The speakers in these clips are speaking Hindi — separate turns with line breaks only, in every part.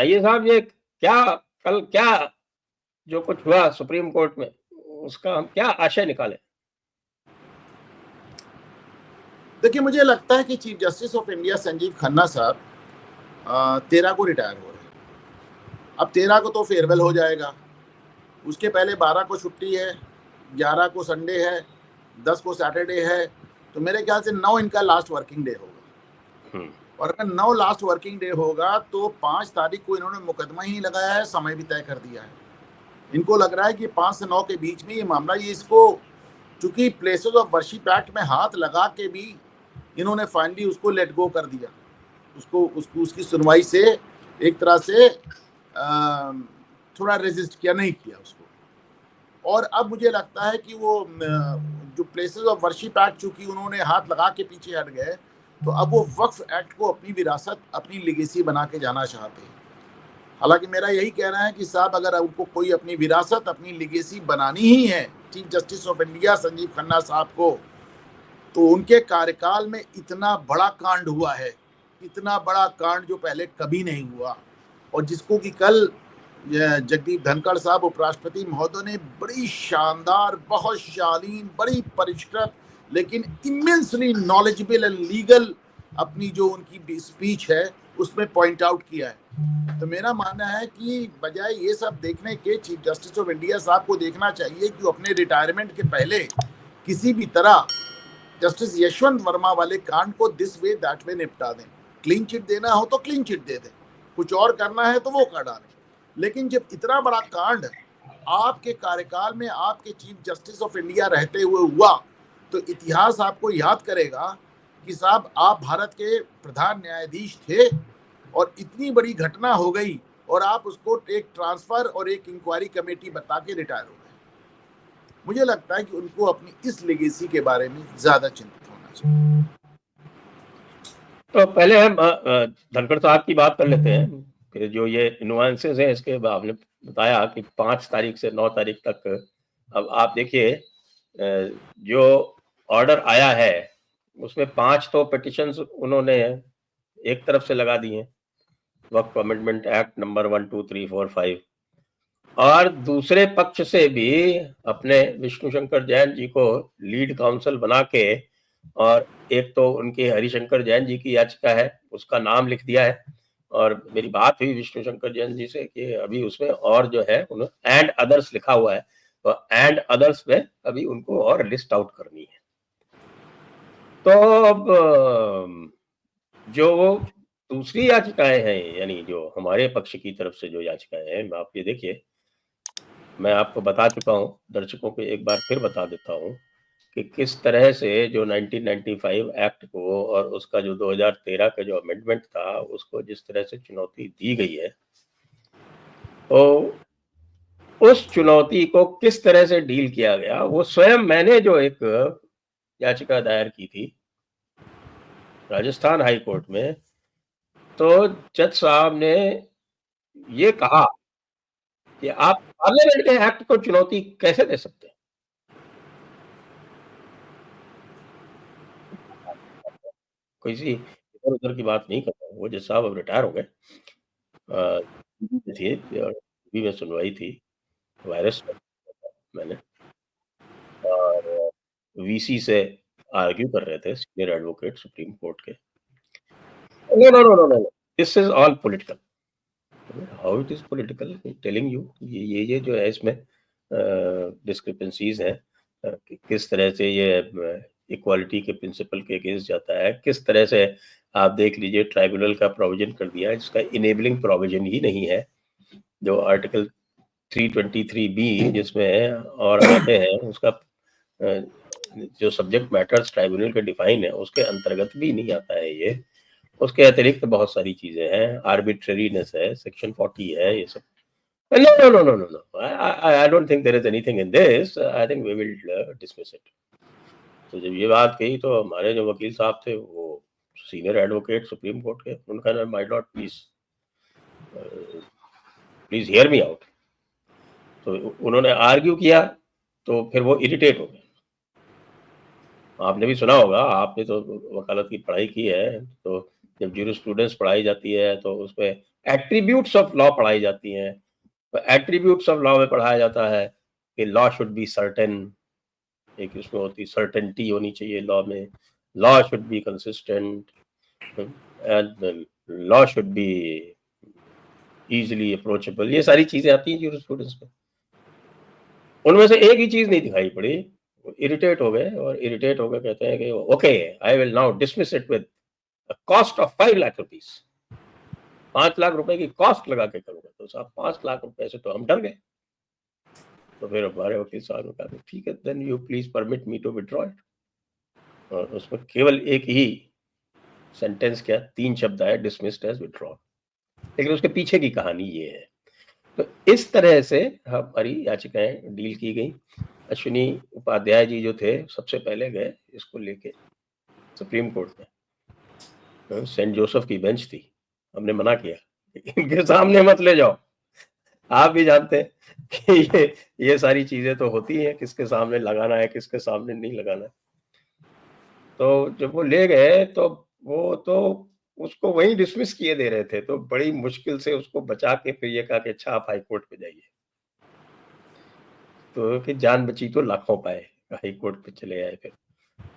बताइए साहब, ये क्या कल क्या जो कुछ हुआ सुप्रीम कोर्ट में, उसका हम क्या आशय निकालें?
देखिए, मुझे लगता है कि chief justice of India Sanjeev Khanna साहब 13 को रिटायर हो रहे हैं। अब 13 को तो फेयरवेल हो जाएगा, उसके पहले 12 को छुट्टी है, 11 को संडे है, 10 को सैटरडे है, तो मेरे ख्याल से 9 इनका लास्ट वर्किंग डे होगा। और अगर 9 लास्ट वर्किंग डे होगा तो 5 तारीख को इन्होंने मुकदमा ही लगाया है, समय भी तय कर दिया है। इनको लग रहा है कि 5 से 9 के बीच में ये मामला, ये इसको चूंकि प्लेसेस ऑफ वर्शिप एक्ट में हाथ लगा के भी इन्होंने फाइनली उसको लेट गो कर दिया, उसकी सुनवाई से एक तरह से थोड़ा रेजिस्ट किया, नहीं किया उसको। और अब मुझे लगता है कि वो जो प्लेसेस ऑफ वर्शिप एक्ट चूंकि उन्होंने हाथ लगा के पीछे हट गए, तो अब वो वक्फ एक्ट को अपनी विरासत, अपनी लेगेसी बना के जाना चाहते हैं। हालांकि मेरा यही कहना है कि साहब, अगर उनको कोई अपनी विरासत, अपनी लेगेसी बनानी ही है chief justice of India Sanjeev Khanna साहब को, तो उनके कार्यकाल में इतना बड़ा कांड हुआ है, इतना बड़ा कांड जो पहले कभी नहीं हुआ, और जिसको कि कल जगदीप धनखड़ साहब उपराष्ट्रपति महोदय ने बड़ी शानदार, बहुत शालीन, बड़ी परिष्कृत, लेकिन इमेंसली नॉलेजेबल एंड लीगल अपनी जो उनकी स्पीच है उसमें पॉइंट आउट किया है। तो मेरा मानना है कि बजाय ये सब देखने के चीफ जस्टिस ऑफ इंडिया साहब को देखना चाहिए कि अपने रिटायरमेंट के पहले किसी भी तरह जस्टिस यशवंत वर्मा वाले कांड को दिस वे दैट वे निपटा दें। क्लीन चिट देना हो तो क्लीन चिट दे दें, कुछ और करना है तो वो कर डालें। लेकिन जब इतना बड़ा कांड आपके कार्यकाल में आपके चीफ जस्टिस ऑफ इंडिया रहते हुए हुआ, तो इतिहास आपको याद करेगा कि साहब, आप भारत के प्रधान न्यायाधीश थे और इतनी बड़ी घटना हो गई और आप उसको एक ट्रांसफर और एक इंक्वायरी कमेटी बता के रिटायर हो गए। मुझे लगता है कि उनको अपनी इस लेगेसी के बारे में ज्यादा चिंतित होना चाहिए।
तो पहले हम धनखड़ साहब की बात कर लेते हैं कि जो ये नुआंसेस हैं इसके। आपने बताया कि 5 तारीख से 9 तारीख तक, अब आप देखिए जो ऑर्डर आया है उसमें 5 तो पिटिशंस उन्होंने एक तरफ से लगा दी हैं, वक्फ अमेंडमेंट एक्ट नंबर 1, 2, 3, 4, 5, और दूसरे पक्ष से भी अपने विष्णु शंकर जैन जी को लीड काउंसिल बना के, और एक तो उनके हरिशंकर जैन जी की याचिका है, उसका नाम लिख दिया है। और मेरी बात हुई विष्णु शंकर जैन जी से कि अभी उसमें और जो है उन्होंने एंड अदर्स लिखा हुआ है, तो एंड अदर्स में अभी उनको और लिस्ट आउट करनी है। तो अब जो दूसरी याचिकाएं हैं, यानी जो हमारे पक्ष की तरफ से जो याचिकाएं हैं, आप ये देखिए, मैं आपको बता चुका हूं, दर्शकों को एक बार फिर बता देता हूं कि किस तरह से जो 1995 एक्ट को और उसका जो 2013 का जो अमेंडमेंट था उसको जिस तरह से चुनौती दी गई है, तो उस चुनौती को किस तरह से डील किया गया, वो स्वयं मैंने जो एक याचिका दायर की थी राजस्थान हाई कोर्ट में, तो जज साहब ने ये कहा कि आप पार्लियामेंट के एक्ट को चुनौती कैसे दे सकते हैं। किसी इधर उधर की बात नहीं कर रहा हूँ, वो जज साहब अब रिटायर हो गए। थी टीवी में सुनवाई थी, वायरस मैंने, और वीसी से आर्ग्यू कर रहे थे, सीनियर एडवोकेट सुप्रीम कोर्ट के। No no no no no, this is all political. How it is political, telling you, ये जो है इसमें डिस्क्रिपेंसीज हैं, किस तरह से ये इक्वालिटी के प्रिंसिपल के अगेंस्ट जाता है, किस तरह से आप देख लीजिए ट्राइब्यूनल का प्रोविजन कर दिया है जिसका इनेबलिंग प्रोविजन ही नहीं है, जो आर्टिकल 323B जिसमें और आते हैं उसका जो सब्जेक्ट मैटर्स ट्राइब्यूनल के डिफाइन है उसके अंतर्गत भी नहीं आता है ये। उसके अतिरिक्त बहुत सारी चीजें हैं, आर्बिट्रेरीनेस है, सेक्शन 40 है, ये सब। No, no, no, no, no, no. I don't think there is anything in this. I think we will dismiss it. तो जब ये बात कही तो हमारे जो वकील साहब थे, वो सीनियर एडवोकेट सुप्रीम कोर्ट के, उनका नाम my Lord please hear me out. तो उन्होंने आर्ग्यू किया, तो फिर वो इरिटेट हो गए। आपने भी सुना होगा, आपने तो वकालत की पढ़ाई की है, तो जब ज्यूरिस्प्रूडेंस पढ़ाई जाती है तो उसमें एट्रीब्यूट्स ऑफ लॉ पढ़ाई जाती हैं। तो एट्रीब्यूट्स ऑफ लॉ में पढ़ाया जाता है कि लॉ शुड बी सर्टेन, एक इसमें होती सर्टेनिटी होनी चाहिए लॉ में, law should be consistent, and law should be easily approachable, ये सारी चीजें आती हैं ज्यूरिस्प्रूडेंस में। उनमें से एक ही चीज नहीं दिखाई पड़ी, इरिटेट हो गए, और इरिटेट होकर कहते हैं कि okay I will now dismiss it with cost of 5 lakh rupees, 5 lakh रुपए की कॉस्ट लगा के करूंगा। तो साहब 5 लाख रुपए से तो हम डर गए। तो फिर हमारे वकील साहब ने कहा ठीक है, then you please permit me to withdraw it. और उसमें केवल एक ही सेंटेंस क्या, 3 शब्द आए, डिसमिस्ड एज विड्रॉ। लेकिन उसके पीछे की कहानी ये है। तो इस तरह से हमारी याचिकाएं डील की गई। अश्विनी उपाध्याय जी जो थे सबसे पहले गए इसको लेके सुप्रीम कोर्ट में। सेंट जोसेफ की बेंच थी, हमने मना किया इनके सामने मत ले जाओ, आप भी जानते हैं कि ये सारी चीजें तो होती हैं, किसके सामने लगाना है किसके सामने नहीं लगाना है। तो जब वो ले गए तो वो तो उसको वहीं डिसमिस किए दे रहे थे, तो बड़ी मुश्किल से उसको बचा के फिर ये कहा कि अच्छा आप हाई कोर्ट पे जाइए। तो कि जान बची तो लाखों पाए, हाई कोर्ट पे चले आए। फिर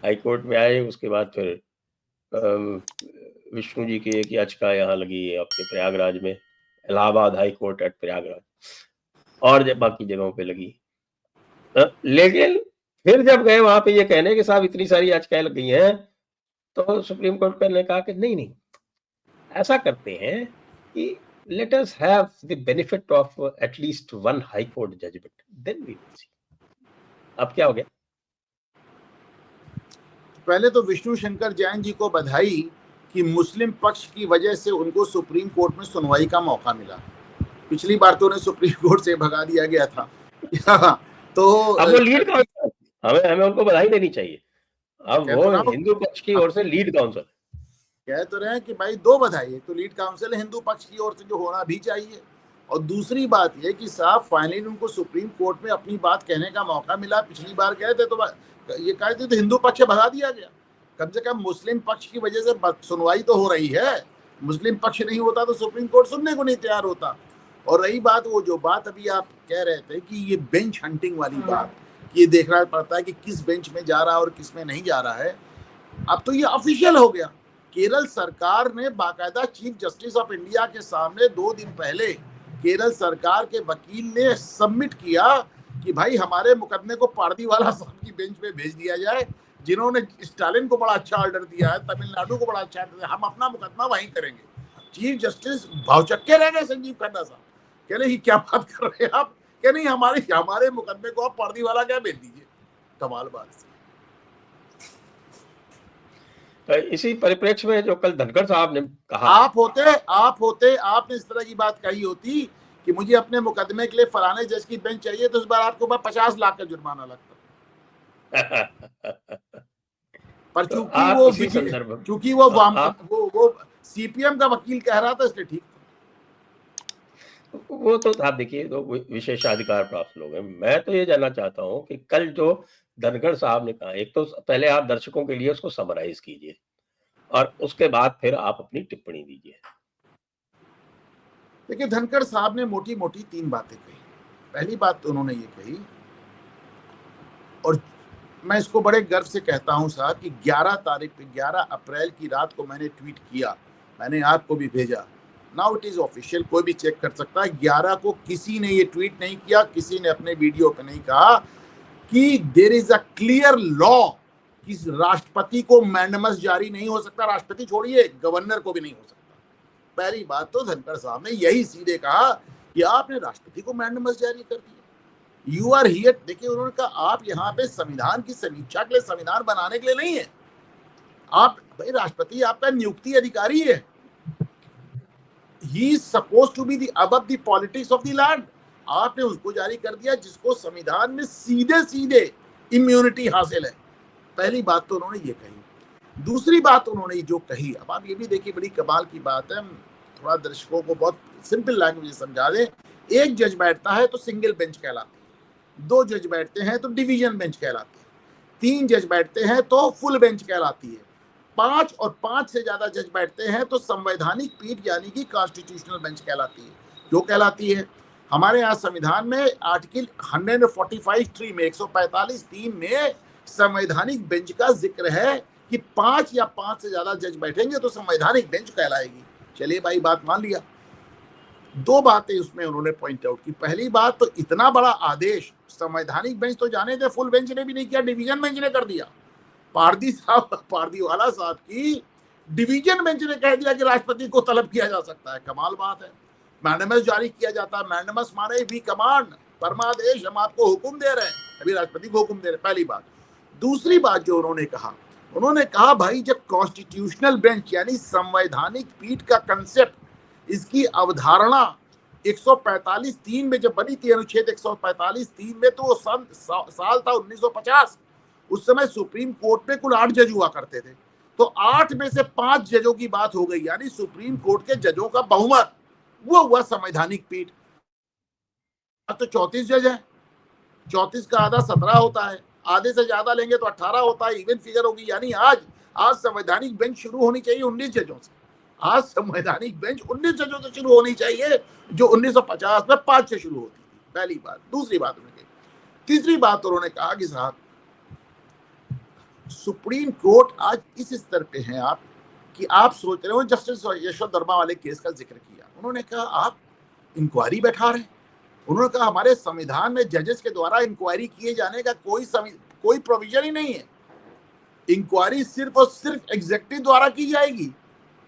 हाई कोर्ट में आए, उसके बाद फिर विष्णु जी की एक याचिका यहाँ लगी है आपके प्रयागराज में, Allahabad high court at Prayagraj, और बाकी जगहों पे लगी। लेकिन फिर जब गए वहां पे ये कहने कि साहब इतनी सारी याचिकाएं लग गई हैं, तो सुप्रीम कोर्ट ने कहा कि नहीं नहीं, ऐसा करते हैं कि let us have the benefit of at least 1 high court judgment, then we will see. अब क्या हो गया?
पहले तो विष्णु शंकर जैन जी को बधाई कि मुस्लिम पक्ष की वजह से उनको सुप्रीम कोर्ट में सुनवाई का मौका मिला। पिछली बार तो उन्हें सुप्रीम कोर्ट से भगा दिया गया था तो
अब वो लीड काउंसिल, हमें उनको बधाई देनी चाहिए। अब वो हिंदू पक्ष की ओर से लीड काउंसिल
कह तो रहे हैं कि भाई 2 बधाई, एक तो लीड काउंसिल हिंदू पक्ष की ओर से जो होना भी चाहिए, और दूसरी बात यह कि साहब फाइनली उनको सुप्रीम कोर्ट में अपनी बात कहने का मौका मिला। पिछली बार गए थे तो ये कहे थे तो हिंदू पक्ष भगा दिया गया। कम से कम मुस्लिम पक्ष की वजह से सुनवाई तो हो रही है। मुस्लिम पक्ष नहीं होता तो सुप्रीम कोर्ट सुनने को नहीं तैयार होता। और रही बात, वो जो बात अभी आप कह रहे थे कि ये बेंच हंटिंग वाली बात, ये देखना पड़ता है कि किस बेंच में जा रहा है और किस में नहीं जा रहा है। अब तो ये ऑफिशियल हो गया। केरल सरकार ने बाकायदा चीफ जस्टिस ऑफ इंडिया के सामने 2 दिन पहले केरल सरकार के वकील ने सबमिट किया कि भाई हमारे मुकदमे को पारदीवाला साहब की बेंच पे भेज दिया जाए, जिन्होंने स्टालिन को बड़ा अच्छा ऑर्डर दिया है, तमिलनाडु को बड़ा अच्छा ऑर्डर दिया, हम अपना मुकदमा वहीं करेंगे। चीफ जस्टिस भावचक्के रह गए संजीव खन्ना साहब, कह रहे क्या बात कर रहे हैं आप, कह नहीं हमारे मुकदमे को आप पारदीवाला क्या भेज दीजिए। कमाल बात।
इसी परिप्रेक्ष्य में जो कल धनखड़ साहब ने कहा,
आप होते आपने इस तरह की बात कही होती कि मुझे अपने मुकदमे के लिए फलाने जज की बेंच चाहिए, तो इस बार आपको 50 लाख का जुर्माना लगता। पर चूंकि वो सीपीएम का वकील कह रहा था, इसलिए ठीक था।
वो तो आप देखिए, तो विशेषाधिकार प्राप्त लोग हैं। मैं तो ये जानना चाहता हूं कि कल जो धनखड़ साहब ने कहा, एक तो पहले आप दर्शकों के लिए उसको समराइज कीजिए और उसके बाद फिर आप अपनी टिप्पणी दीजिए।
देखिए, धनखड़ साहब ने मोटी मोटी 3 बातें कही। पहली बात तो उन्होंने ये कही, और मैं इसको बड़े गर्व से कहता हूं साहब, कि 11 अप्रैल की रात को मैंने ट्वीट किया, मैंने आपको भी भेजा, नाउ इट इज ऑफिशियल, कोई भी चेक कर सकता है। 11 को किसी ने ये ट्वीट नहीं किया, किसी ने अपने वीडियो पे नहीं कहा कि there is a clear law कि राष्ट्रपति को मैंडेमस जारी नहीं हो सकता। राष्ट्रपति छोड़िए, गवर्नर को भी नहीं हो सकता। पहली बात तो धनखड़ साहब ने यही सीधे कहा कि आपने राष्ट्रपति को मैंडेमस जारी कर दिया। यू आर हियर, देखिए उन्होंने कहा आप यहाँ पे संविधान की समीक्षा के लिए, संविधान बनाने के लिए नहीं है। आप भाई, राष्ट्रपति आपका नियुक्ति अधिकारी है। He is supposed to be the above the politics of the land. आपने उसको जारी कर दिया जिसको संविधान में सीधे सीधे इम्यूनिटी हासिल है। पहली बात तो उन्होंने ये कही। दूसरी बात उन्होंने जो कही, अब आप ये भी देखिए, बड़ी कमाल की बात है, थोड़ा दर्शकों को बहुत सिंपल लैंग्वेज में समझा दें। एक जज बैठता है तो सिंगल बेंच कहलाती है, 2 जज बैठते हैं तो डिवीजन बेंच कहलाती है, 3 जज बैठते हैं तो फुल बेंच कहलाती है, 5 और 5 से ज्यादा जज बैठते हैं तो संवैधानिक पीठ यानी कि कॉन्स्टिट्यूशनल बेंच कहलाती है। जो कहलाती है हमारे यहाँ संविधान में आर्टिकल 145(3) में 145(3) में संवैधानिक बेंच का जिक्र है कि 5 या 5 से ज्यादा जज बैठेंगे तो संवैधानिक बेंच कहलाएगी। चलिए भाई, बात मान लिया। दो बातें उसमें उन्होंने पॉइंट आउट की। पहली बात, तो इतना बड़ा आदेश संवैधानिक बेंच तो जाने थे, फुल बेंच ने भी नहीं किया, डिवीजन बेंच ने कर दिया। पारदीवाला साहब की डिवीजन बेंच ने कह दिया कि राष्ट्रपति को तलब किया जा सकता है। कमाल बात है। मैंडेमस जारी किया जाता है। मैंडेमस माने वी कमांड, परमादेश, हम आपको हुक्म दे रहे हैं, अभी राष्ट्रपति को हुक्म दे रहे हैं। पहली बात। दूसरी बात जो उन्होंने कहा भाई, जब कॉन्स्टिट्यूशनल बेंच यानी संवैधानिक पीठ का कंसेप्ट, इसकी अवधारणा 145(3) में जब बनी थी, अनुच्छेद 145(3) में, तो वो साल था 1950। उस समय सुप्रीम कोर्ट में कुल 8 जज हुआ करते थे। तो 8 में से 5 जजों की बात हो गई, यानी सुप्रीम कोर्ट के जजों का बहुमत, वो हुआ संवैधानिक पीठ। अब तो 34 जज है, 34 का आधा 17 होता है, आधे से ज्यादा लेंगे तो 18 होता है, इवन फिगर होगी। यानी आज संवैधानिक बेंच शुरू होनी चाहिए 19 जजों से। आज संवैधानिक बेंच 19 जजों से शुरू होनी चाहिए, जो 1950 में 5 से शुरू होती थी। पहली बात। दूसरी बात उन्होंने कही। तीसरी बात उन्होंने कहा कि साहब, सुप्रीम कोर्ट आज इस स्तर पे है आप कि आप सोच रहे हो, जस्टिस यशवंत वर्मा वाले केस का जिक्र किया, उन्होंने कहा आप इंक्वायरी बैठा रहे हैं। उन्होंने कहा हमारे संविधान में जजेस के द्वारा इंक्वायरी किए जाने का कोई प्रोविजन ही नहीं है। इंक्वायरी सिर्फ और सिर्फ एग्जीक्यूटिव द्वारा की जाएगी।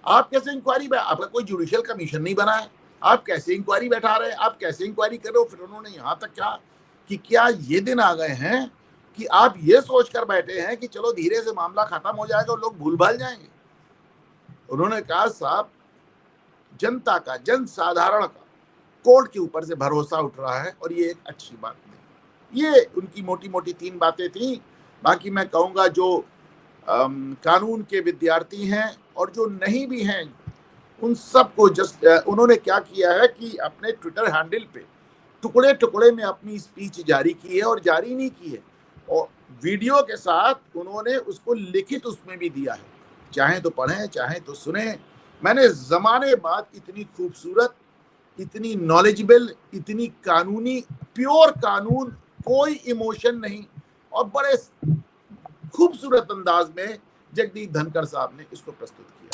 आप कैसे इंक्वायरी, आपका कोई जुडिशियल कमीशन नहीं बना है, आप कैसे इंक्वायरी बैठा रहे हैं, आप कैसे इंक्वायरी कर रहे हो। फिर उन्होंने यहां तक कहा कि क्या ये दिन आ गए हैं कि आप ये सोचकर बैठे हैं कि चलो धीरे से मामला खत्म हो जाएगा और लोग भूल भाल जाएंगे। उन्होंने कहा साहब, जनता का, जन साधारण का कोर्ट के ऊपर से भरोसा उठ रहा है और ये एक अच्छी बात नहीं। ये उनकी मोटी मोटी 3 बातें थी। बाकी मैं कहूँगा जो कानून के विद्यार्थी हैं और जो नहीं भी हैं, उन सबको उन्होंने क्या किया है कि अपने ट्विटर हैंडल पे टुकड़े टुकड़े में अपनी स्पीच जारी की है, और जारी नहीं की है, और वीडियो के साथ उन्होंने उसको लिखित उसमें भी दिया है। चाहे तो पढ़ें, चाहे तो सुने। मैंने ज़माने बाद इतनी खूबसूरत, इतनी नॉलेजेबल, इतनी कानूनी, प्योर कानून, कोई इमोशन नहीं, और बड़े खूबसूरत अंदाज में जगदीप धनखड़ साहब ने इसको प्रस्तुत किया।